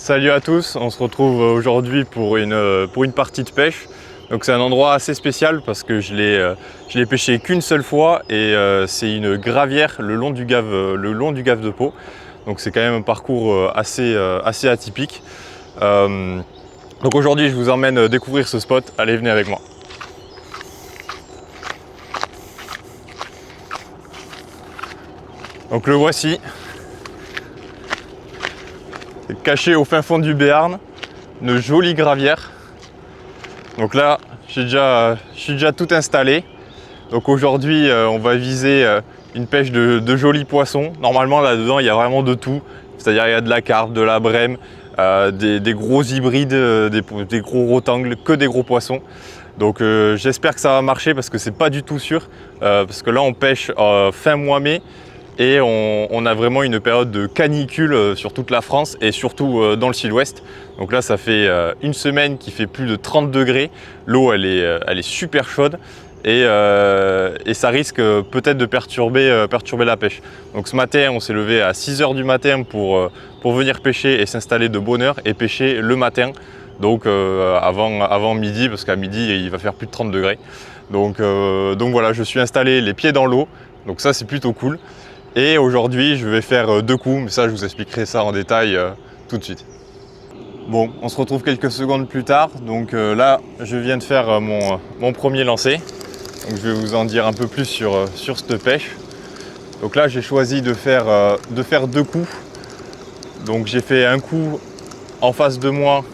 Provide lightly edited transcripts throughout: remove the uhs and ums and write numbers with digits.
Salut à tous, on se retrouve aujourd'hui pour une partie de pêche. Donc c'est un endroit assez spécial parce que je l'ai pêché qu'une seule fois et c'est une gravière le long du Gave de Pau. Donc c'est quand même un parcours assez atypique. Donc aujourd'hui je vous emmène découvrir ce spot, allez venez avec moi. Donc le voici. Caché au fin fond du Béarn, une jolie gravière. Donc là, je suis déjà tout installé. Donc aujourd'hui, on va viser une pêche de jolis poissons. Normalement, là-dedans, il y a vraiment de tout. C'est-à-dire, il y a de la carpe, de la brème, des gros hybrides, des gros rotangles, que des gros poissons. Donc j'espère que ça va marcher parce que c'est pas du tout sûr. Parce que là, on pêche fin mois mai. Et on a vraiment une période de canicule sur toute la France et surtout dans le sud-ouest. Donc là, ça fait une semaine qu'il fait plus de 30 degrés. L'eau, elle est super chaude et ça risque peut-être de perturber la pêche. Donc ce matin, on s'est levé à 6 h du matin pour venir pêcher et s'installer de bonne heure et pêcher le matin. Donc avant midi, parce qu'à midi, il va faire plus de 30 degrés. Donc voilà, je suis installé les pieds dans l'eau. Donc ça, c'est plutôt cool. Et aujourd'hui, je vais faire deux coups, mais ça, je vous expliquerai ça en détail tout de suite. Bon, on se retrouve quelques secondes plus tard. Donc là, je viens de faire mon premier lancer. Donc je vais vous en dire un peu plus sur cette pêche. Donc là, j'ai choisi de faire deux coups. Donc j'ai fait un coup en face de moi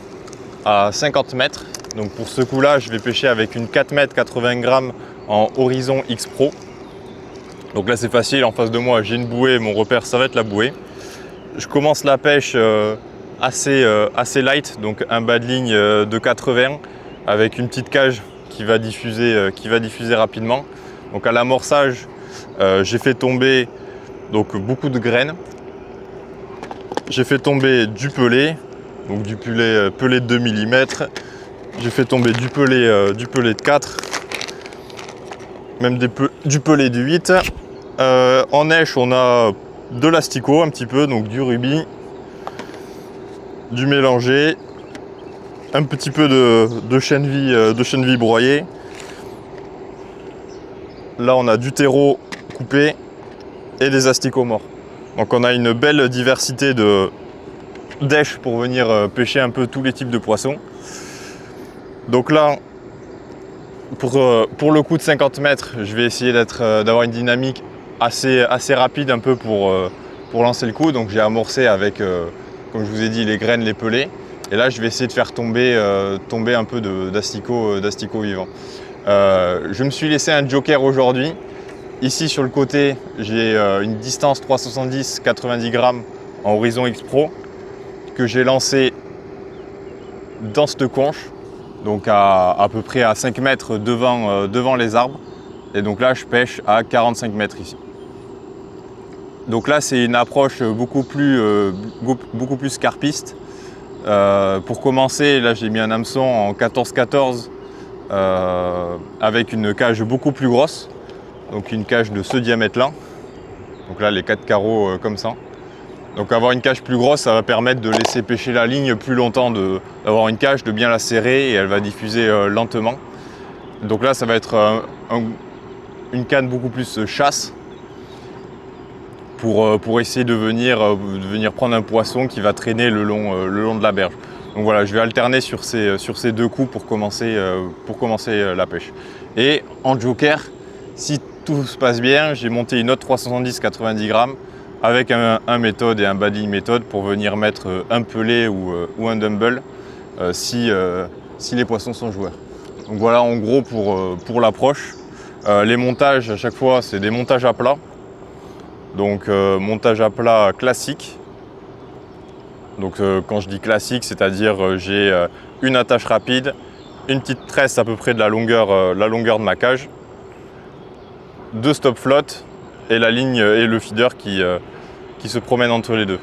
à 50 mètres. Donc pour ce coup-là, je vais pêcher avec une 4 mètres 80 grammes en Horizon X Pro. Donc là c'est facile, en face de moi j'ai une bouée, mon repère ça va être la bouée. Je commence la pêche assez light, donc un bas de ligne de 80 avec une petite cage qui va diffuser rapidement. Donc à l'amorçage, j'ai fait tomber donc beaucoup de graines. J'ai fait tomber du pelé, donc du pelé de 2 mm. J'ai fait tomber du pelé de 4, même du pelé de 8. En neige, on a de l'asticot un petit peu, donc du rubis, du mélangé, un petit peu de chènevis broyé. Là, on a du terreau coupé et des asticots morts. Donc on a une belle diversité d'èches pour venir pêcher un peu tous les types de poissons. Donc là, pour le coup de 50 mètres, je vais essayer d'avoir une dynamique assez rapide un peu pour lancer le coup. Donc j'ai amorcé avec, comme je vous ai dit, les graines, les pelés. Et là, je vais essayer de faire tomber un peu d'asticots vivants. Je me suis laissé un joker aujourd'hui. Ici sur le côté, j'ai une distance 370 90 grammes en Horizon X Pro que j'ai lancé dans cette conche. Donc à peu près à 5 mètres devant les arbres. Et donc là, je pêche à 45 mètres ici. Donc là, c'est une approche beaucoup plus carpiste. Pour commencer, là, j'ai mis un hameçon en 14-14 avec une cage beaucoup plus grosse. Donc une cage de ce diamètre-là. Donc là, les 4 carreaux comme ça. Donc avoir une cage plus grosse, ça va permettre de laisser pêcher la ligne plus longtemps, d'avoir une cage, de bien la serrer et elle va diffuser lentement. Donc là, ça va être une canne beaucoup plus chasse pour essayer de venir prendre un poisson qui va traîner le long de la berge. Donc voilà, je vais alterner sur ces deux coups pour commencer la pêche. Et en joker, si tout se passe bien, j'ai monté une autre 370 90 grammes avec un méthode et un bas de ligne méthode pour venir mettre un pelé ou un dumble si les poissons sont joueurs. Donc voilà en gros pour l'approche. Les montages à chaque fois c'est des montages à plat. Donc montage à plat classique. Donc quand je dis classique, c'est-à-dire j'ai une attache rapide, une petite tresse à peu près de la longueur de ma cage, deux stop flottes et la ligne et le feeder qui se promènent entre les deux.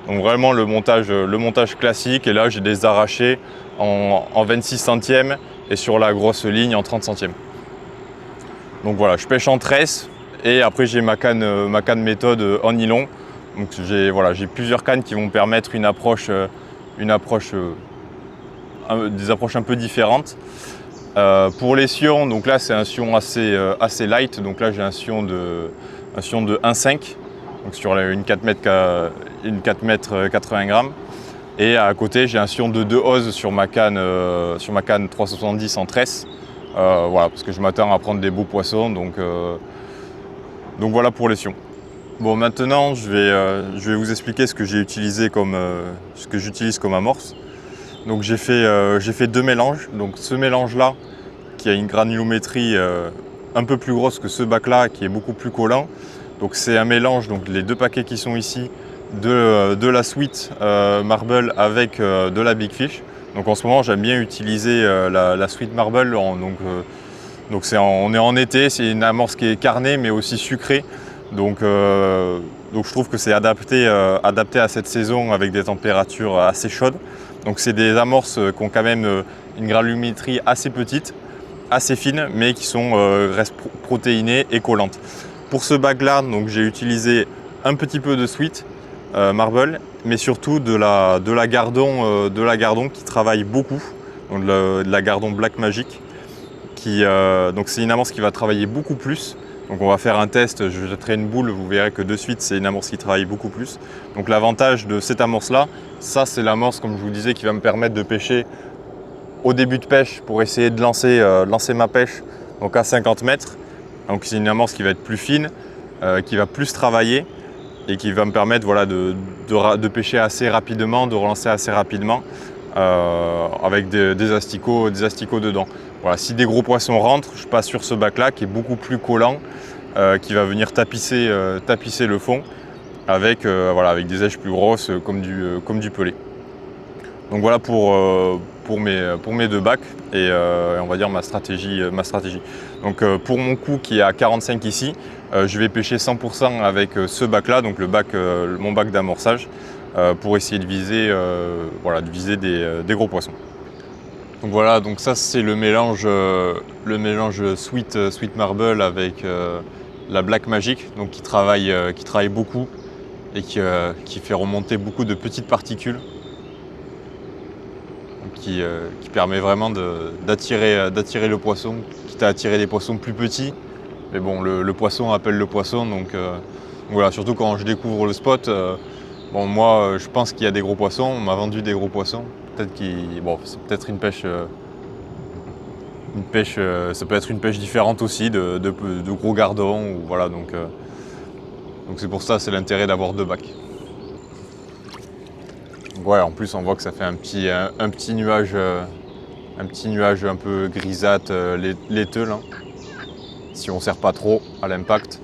Donc vraiment le montage classique, et là j'ai des arrachés en 26 centièmes et sur la grosse ligne en 30 centièmes. Donc voilà, je pêche en tresse et après j'ai ma canne méthode en nylon. Donc j'ai plusieurs cannes qui vont permettre une approche une approche, des approches un peu différentes. Pour les sions, donc là c'est un sion assez light, donc là j'ai un sion de 1,5, donc sur une 4 mètres 80 grammes. Et à côté j'ai un sion de 2 oses sur ma canne 370 en tresse. Voilà, parce que je m'attends à prendre des beaux poissons, donc voilà pour les sions. Bon, maintenant je vais vous expliquer ce que j'ai utilisé ce que j'utilise comme amorce. Donc j'ai fait 2 mélanges. Donc ce mélange là qui a une granulométrie un peu plus grosse que ce bac là, qui est beaucoup plus collant. Donc c'est un mélange, donc les 2 paquets qui sont ici, de la Sweet Marble avec de la Big Fish. Donc en ce moment j'aime bien utiliser la Sweet Marble. Donc on est en été, c'est une amorce qui est carnée mais aussi sucrée. Donc je trouve que c'est adapté à cette saison avec des températures assez chaudes. Donc c'est des amorces qui ont quand même une granulométrie assez petite, assez fine, mais qui restent protéinées et collantes. Pour ce bac là, donc j'ai utilisé un petit peu de Sweet Marble, mais surtout de la Gardon qui travaille beaucoup, donc de la Gardon Black Magic, donc c'est une amorce qui va travailler beaucoup plus. Donc on va faire un test, je jetterai une boule, vous verrez que de suite c'est une amorce qui travaille beaucoup plus. Donc l'avantage de cette amorce là, ça c'est l'amorce comme je vous disais qui va me permettre de pêcher au début de pêche pour essayer de lancer ma pêche donc à 50 mètres. Donc c'est une amorce qui va être plus fine, qui va plus travailler et qui va me permettre voilà, de pêcher assez rapidement, de relancer assez rapidement avec des asticots dedans. Voilà, si des gros poissons rentrent, je passe sur ce bac là qui est beaucoup plus collant, qui va venir tapisser le fond avec des éches plus grosses comme du pelé. Donc voilà pour mes 2 bacs et on va dire ma stratégie. Donc pour mon coup qui est à 45 ici, je vais pêcher 100% avec ce bac là, donc mon bac d'amorçage, pour essayer de viser des gros poissons. Donc voilà, donc ça c'est le mélange Sweet Marble avec la Black Magic, donc qui travaille beaucoup et qui fait remonter beaucoup de petites particules, qui permet vraiment d'attirer le poisson, quitte à attirer des poissons plus petits. Mais bon, le poisson appelle le poisson, donc voilà, surtout quand je découvre le spot. Bon, moi je pense qu'il y a des gros poissons, on m'a vendu des gros poissons. C'est peut-être une pêche, ça peut être une pêche différente aussi, de gros gardons, ou voilà, donc c'est pour ça, c'est l'intérêt d'avoir 2 bacs. Ouais, en plus on voit que ça fait un petit nuage un peu grisâtre, laiteux là, si on ne serre pas trop à l'impact.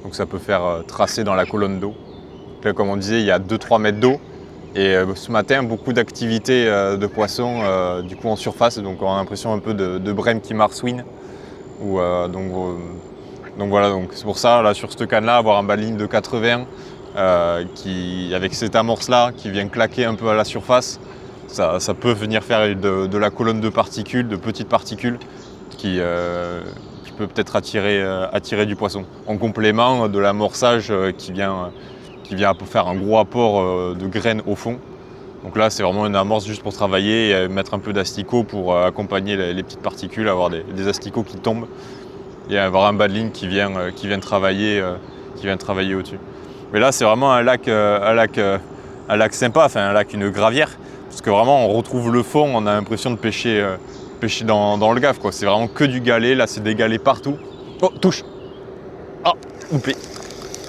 Donc ça peut faire tracer dans la colonne d'eau. Là, comme on disait, il y a 2-3 mètres d'eau. Et ce matin, beaucoup d'activités de poissons du coup en surface, donc on a l'impression un peu de brème qui marsouine. Donc voilà, donc c'est pour ça, là sur cette canne là, avoir un baling de 80 avec cette amorce là qui vient claquer un peu à la surface, ça peut venir faire de la colonne de particules, de petites particules qui peut peut-être attirer du poisson. En complément de l'amorçage qui vient faire un gros apport de graines au fond. Donc là c'est vraiment une amorce juste pour travailler et mettre un peu d'asticots pour accompagner les petites particules, avoir des asticots qui tombent et avoir un badling qui vient travailler au-dessus. Mais là c'est vraiment un lac sympa, enfin un lac, une gravière, parce que vraiment on retrouve le fond, on a l'impression de pêcher dans le Gave, quoi. C'est vraiment que du galet, là c'est des galets partout. Oh, touche. Ah, loupé.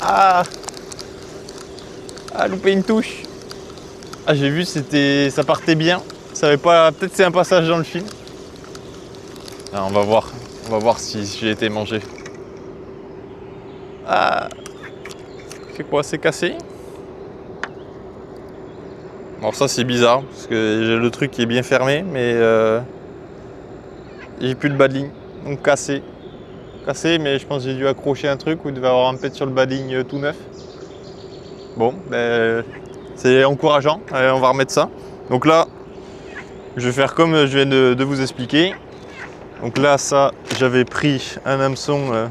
Ah, loupé une touche. Ah, j'ai vu, ça partait bien. Peut-être c'est un passage dans le fil. Ah, on va voir si j'ai été mangé. Ah, c'est quoi, c'est cassé? Alors ça c'est bizarre, parce que j'ai le truc qui est bien fermé, mais j'ai plus de badling, donc cassé. Mais je pense que j'ai dû accrocher un truc, ou il devait avoir un pet sur le badling tout neuf. Bon, c'est encourageant. Allez, on va remettre ça. Donc là, je vais faire comme je viens de vous expliquer. Donc là, ça, j'avais pris un hameçon.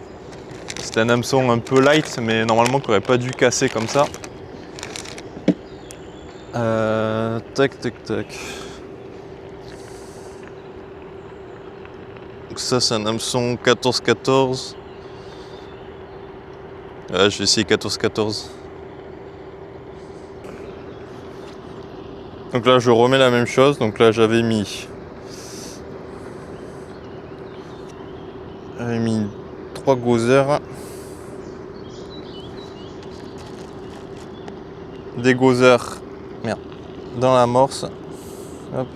C'était un hameçon un peu light, mais normalement qui n'aurait pas dû casser comme ça. Tac. Donc ça c'est un hameçon 14-14. Je vais essayer 14-14. Donc là je remets la même chose. Donc là j'avais mis 3 gozer. Des gozers dans l'amorce. Hop.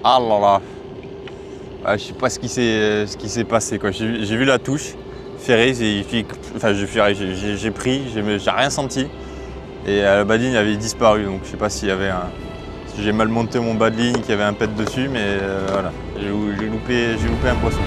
Ah là là. Je sais pas ce qui s'est passé quoi. J'ai vu la touche ferrée, j'ai pris, j'ai rien senti. Et la bas de ligne avait disparu, donc je sais pas s'il y avait si j'ai mal monté mon bas de ligne, qu'il y avait un pet dessus, mais voilà, j'ai loupé un poisson.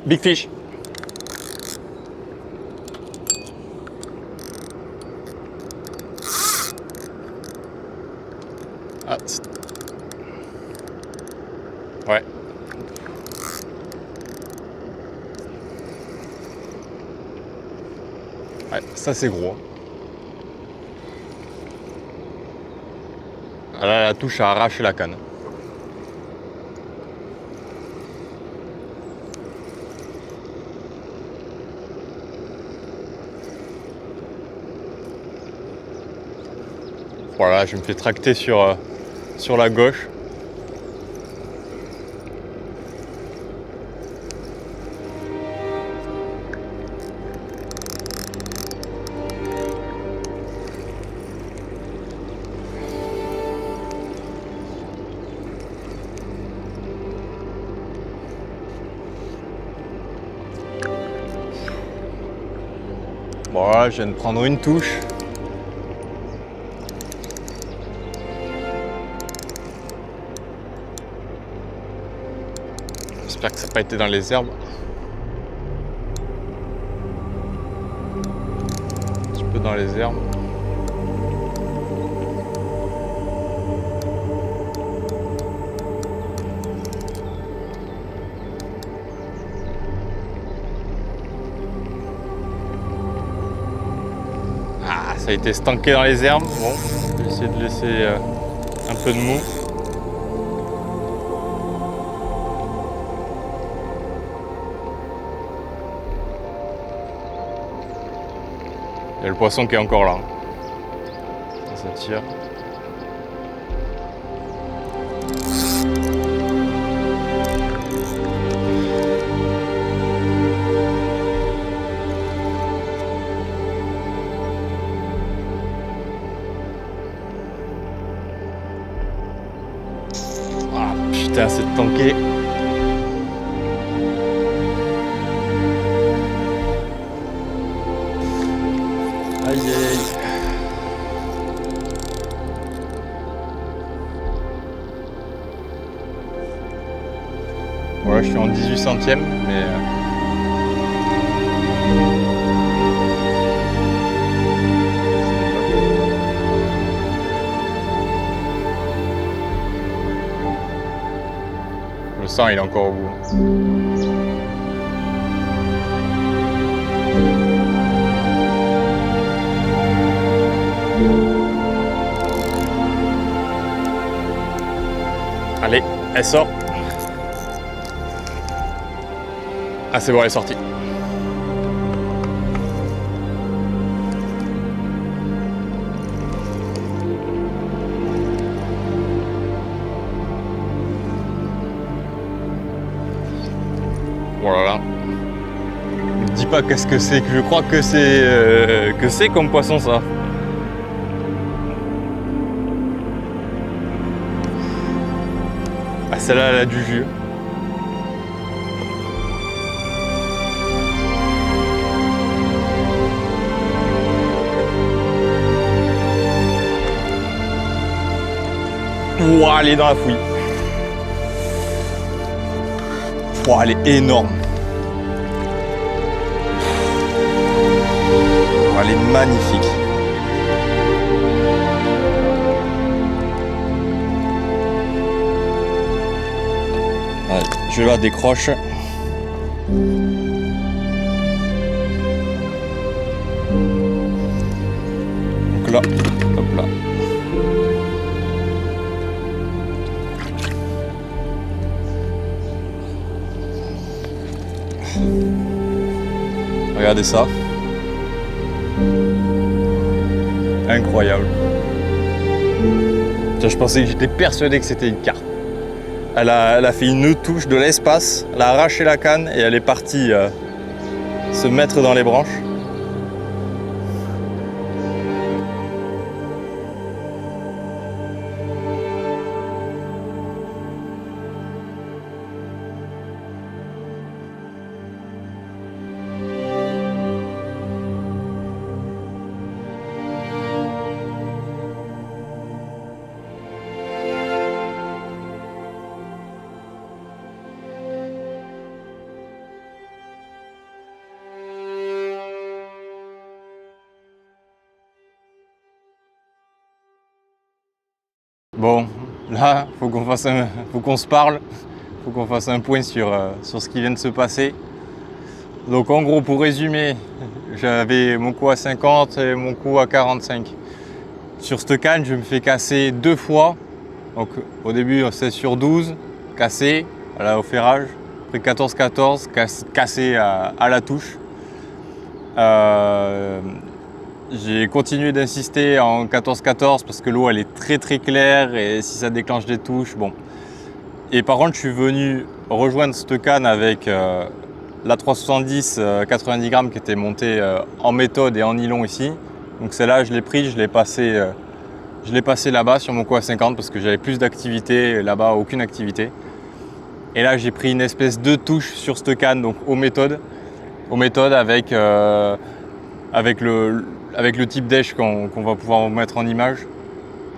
Big fish. Ah, ouais. Ouais, ça c'est gros. Ah là, la touche a arraché la canne. Voilà, je me fais tracter sur la gauche. Voilà, je viens de prendre une touche. J'espère que ça n'a pas été dans les herbes. Un petit peu dans les herbes. Ah, ça a été stanké dans les herbes. Bon, je vais essayer de laisser un peu de mou. Il y a le poisson qui est encore là. Ça tire. Ah putain, c'est tanké. Aïe aïe aïe. Voilà, je suis en 18 centièmes, mais le sang il est encore au bout. Allez, elle sort. Ah c'est bon, elle est sortie. Voilà. Ne me dis pas qu'est-ce que c'est, que je crois que c'est comme poisson ça. Ah, celle-là, elle a du jus. Ouah, elle est dans la fouille. Ouah, elle est énorme. Ouah, elle est magnifique. Allez, je la décroche. Donc là, hop là. Regardez ça. Incroyable. Je pensais que j'étais persuadé que c'était une carpe. Elle a fait une touche de l'espace, elle a arraché la canne et elle est partie se mettre dans les branches. Bon, là, faut qu'on se parle, faut qu'on fasse un point sur ce qui vient de se passer. Donc en gros, pour résumer, j'avais mon coup à 50 et mon coup à 45. Sur cette canne, je me fais casser 2 fois. Donc au début, 16 sur 12, cassé au ferrage. Après 14-14, cassé à la touche. J'ai continué d'insister en 14-14 parce que l'eau elle est très très claire et si ça déclenche des touches, bon. Et par contre, je suis venu rejoindre cette canne avec la 370 90 grammes qui était montée en méthode et en nylon ici. Donc celle-là, je l'ai pris, je l'ai passé là-bas sur mon coup à 50 parce que j'avais plus d'activité, là-bas aucune activité. Et là, j'ai pris une espèce de touche sur cette canne, donc aux méthodes avec le type d'èche qu'on va pouvoir mettre en image,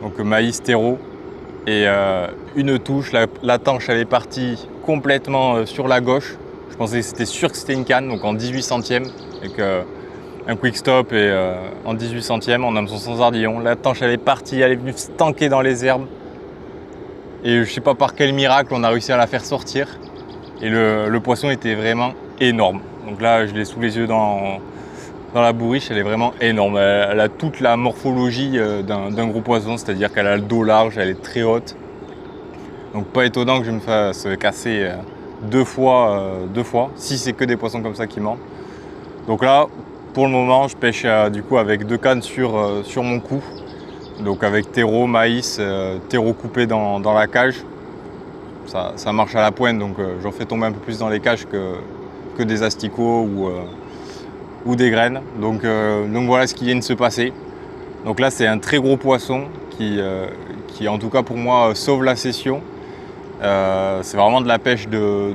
donc maïs, terreau, et une touche, la tanche elle est partie complètement sur la gauche. Je pensais que c'était sûr que c'était une canne, donc en 18 centièmes, avec un quick stop et en 18 centièmes, en hameçon sans ardillon. La tanche elle est partie, elle est venue se tanker dans les herbes, et je sais pas par quel miracle on a réussi à la faire sortir, et le poisson était vraiment énorme. Donc là, je l'ai sous les yeux dans la bourriche, elle est vraiment énorme. Elle a toute la morphologie d'un gros poisson, c'est-à-dire qu'elle a le dos large, elle est très haute. Donc pas étonnant que je me fasse casser deux fois, si c'est que des poissons comme ça qui mordent. Donc là, pour le moment, je pêche du coup avec 2 cannes sur mon coup. Donc avec terreau, maïs, terreau coupé dans la cage. Ça marche à la pointe, donc j'en fais tomber un peu plus dans les cages que des asticots ou des graines. Donc voilà ce qui vient de se passer. Donc là, c'est un très gros poisson qui en tout cas pour moi sauve la session. C'est vraiment de la pêche de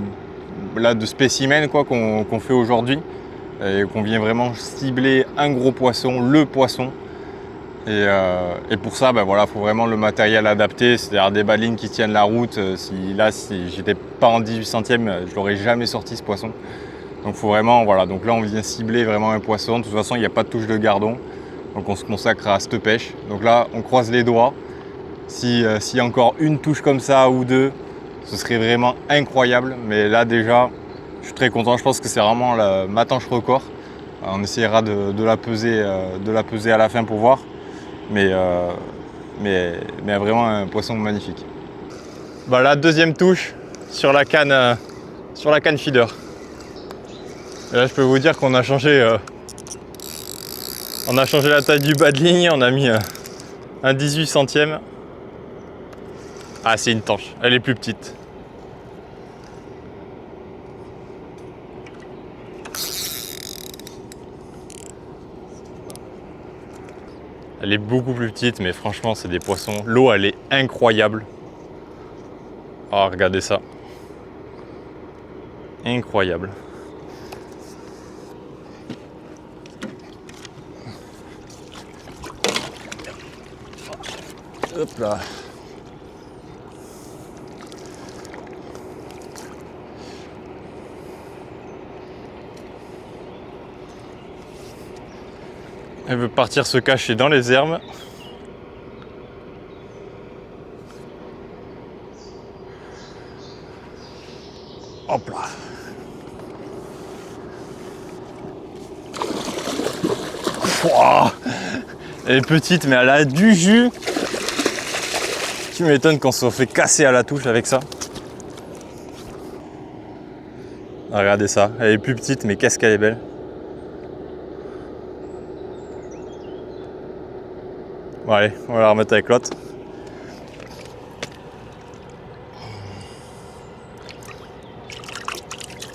spécimen qu'on fait aujourd'hui et qu'on vient vraiment cibler un gros poisson, le poisson. Et pour ça, il faut vraiment le matériel adapté, c'est-à-dire des balines qui tiennent la route. Si j'étais pas en 18 centièmes, je l'aurais jamais sorti ce poisson. Donc faut vraiment, donc là on vient cibler vraiment un poisson. De toute façon, il n'y a pas de touche de gardon. Donc on se consacre à cette pêche. Donc là, on croise les doigts. S'il y a encore une touche comme ça ou 2, ce serait vraiment incroyable. Mais là déjà, je suis très content. Je pense que c'est vraiment ma tanche record. On essaiera de la peser à la fin pour voir. Mais vraiment un poisson magnifique. La deuxième touche sur la canne feeder. Et là, je peux vous dire qu'on a changé la taille du bas de ligne, on a mis un 18 centièmes. Ah, c'est une tanche, elle est plus petite. Elle est beaucoup plus petite, mais franchement, c'est des poissons. L'eau, elle est incroyable. Oh, regardez ça. Incroyable. Hop là. Elle veut partir se cacher dans les herbes. Hop là. Wow. Elle est petite mais elle a du jus. Tu m'étonnes qu'on se fait casser à la touche avec ça. Regardez ça, elle est plus petite mais qu'est-ce qu'elle est belle. Bon allez, on va la remettre avec l'autre.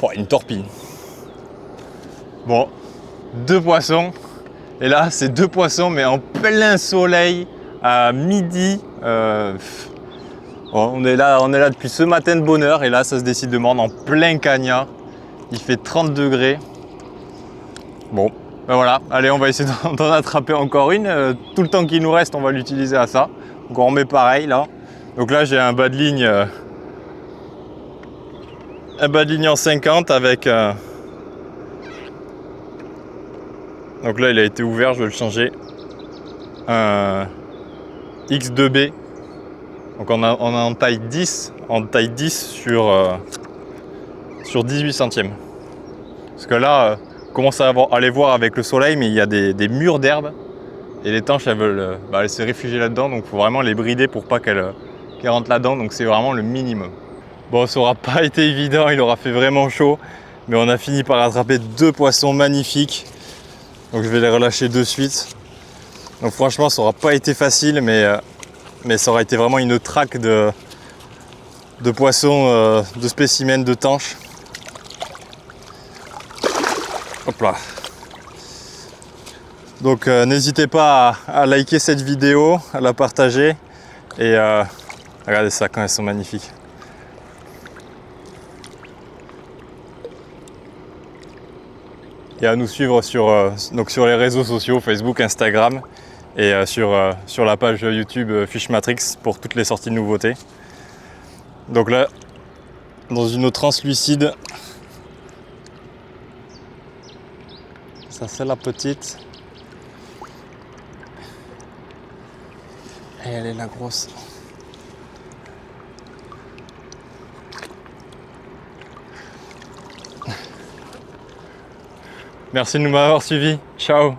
Oh, une torpille. Bon, 2 poissons. Et là, c'est 2 poissons, mais en plein soleil, à midi. Bon, on est là depuis ce matin de bonne heure. Et là, ça se décide de mordre en plein cagnard. Il fait 30 degrés. Bon, ben voilà. Allez, on va essayer d'en attraper encore une. Tout le temps qu'il nous reste, on va l'utiliser à ça. Donc on remet pareil là. Donc là, j'ai un bas de ligne. Un bas de ligne en 50 avec donc là il a été ouvert, je vais le changer, un X2B, donc on a en taille 10 sur 18 centièmes, parce que là on commence à les voir avec le soleil, mais il y a des murs d'herbe et les tanches elles veulent elles se réfugier là-dedans, donc il faut vraiment les brider pour pas qu'elles rentrent là-dedans, donc c'est vraiment le minimum. Bon, ça n'aura pas été évident, il aura fait vraiment chaud, mais on a fini par attraper 2 poissons magnifiques. Donc je vais les relâcher de suite. Donc franchement, ça n'aura pas été facile, mais ça aura été vraiment une traque de poissons, de spécimens, de tanches. Hop là. Donc n'hésitez pas à liker cette vidéo, à la partager. Et regardez ça, quand elles sont magnifiques. Et à nous suivre sur les réseaux sociaux, Facebook, Instagram, et sur la page YouTube Fish Matrix pour toutes les sorties de nouveautés. Donc là, dans une eau translucide, ça c'est la petite. Et elle est la grosse. Merci de nous m'avoir suivis. Ciao.